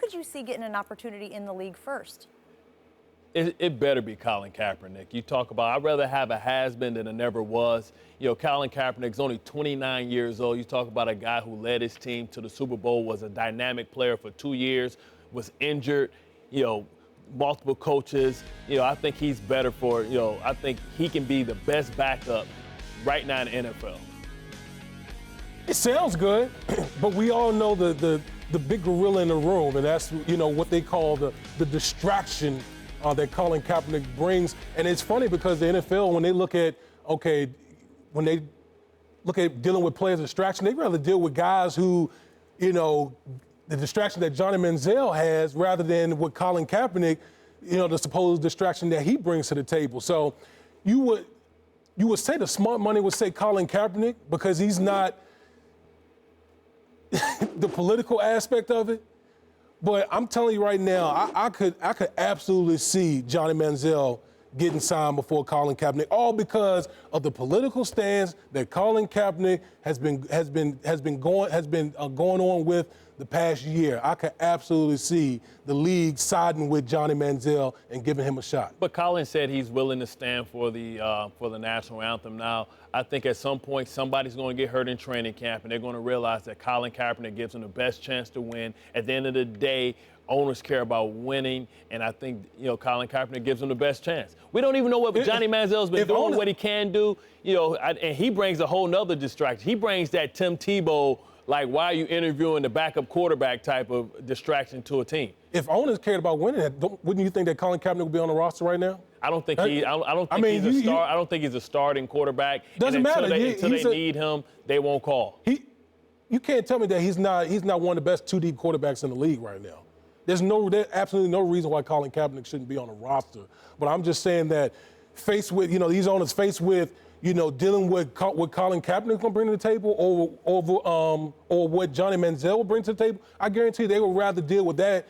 could you see getting an opportunity in the league first? It better be Colin Kaepernick. You talk about, I'd rather have a has-been than a never was. You know, Colin Kaepernick's only 29 years old. You talk about a guy who led his team to the Super Bowl, was a dynamic player for 2 years, was injured, you know, multiple coaches. You know, I think he's better for, you know, I think he can be the best backup right now in the NFL. It sounds good, but we all know the big gorilla in the room, and that's, you know, what they call the distraction that Colin Kaepernick brings. And it's funny because the NFL, when they look at, when they look at dealing with players' distraction, they'd rather deal with guys who, you know, the distraction that Johnny Manziel has rather than with Colin Kaepernick, you know, the supposed distraction that he brings to the table. So you would say the smart money would say Colin Kaepernick because he's not the political aspect of it. But I'm telling you right now, I could absolutely see Johnny Manziel getting signed before Colin Kaepernick, all because of the political stance that Colin Kaepernick has been going on with the past year. I could absolutely see the league siding with Johnny Manziel and giving him a shot. But Colin said he's willing to stand for the national anthem. Now, I think at some point somebody's going to get hurt in training camp, and they're going to realize that Colin Kaepernick gives them the best chance to win. At the end of the day, owners care about winning, and I think, you know, Colin Kaepernick gives them the best chance. We don't even know what Johnny Manziel's been doing, what he can do, you know, and he brings a whole nother distraction. He brings that Tim Tebow, like, why are you interviewing the backup quarterback type of distraction to a team. If owners cared about winning, wouldn't you think that Colin Kaepernick would be on the roster right now? I don't think he's a starting quarterback. Doesn't matter. Until they need him, they won't call. You can't tell me that he's not one of the best 2D quarterbacks in the league right now. There's absolutely no reason why Colin Kaepernick shouldn't be on a roster. But I'm just saying that faced with, you know, these owners faced with, you know, dealing with what Colin Kaepernick will bring to the table or what Johnny Manziel will bring to the table, I guarantee they would rather deal with that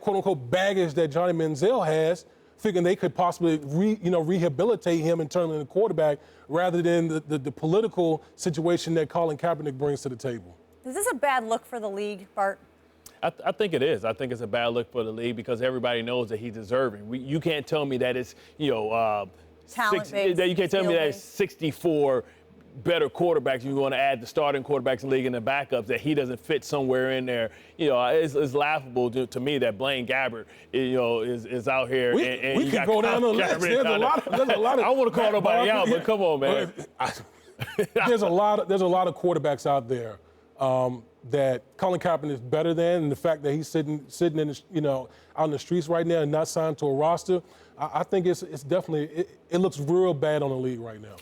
quote-unquote baggage that Johnny Manziel has, figuring they could possibly rehabilitate him and turn him into a quarterback rather than the political situation that Colin Kaepernick brings to the table. Is this a bad look for the league, Bart? I think it is. I think it's a bad look for the league because everybody knows that he's deserving. You can't tell me that it's, you know, talent-based. You can't tell me that it's 64 better quarterbacks. You're going to add the starting quarterbacks in the league and the backups, that he doesn't fit somewhere in there. You know, it's laughable to me that Blaine Gabbert, you know, is out here. We could go down the list. There's a lot of I don't want to call nobody out, but come on, man. There's a lot of quarterbacks out there that Colin Kaepernick is better than, and the fact that he's sitting in the, you know, out in the streets right now and not signed to a roster, I think it's definitely it looks real bad on the league right now.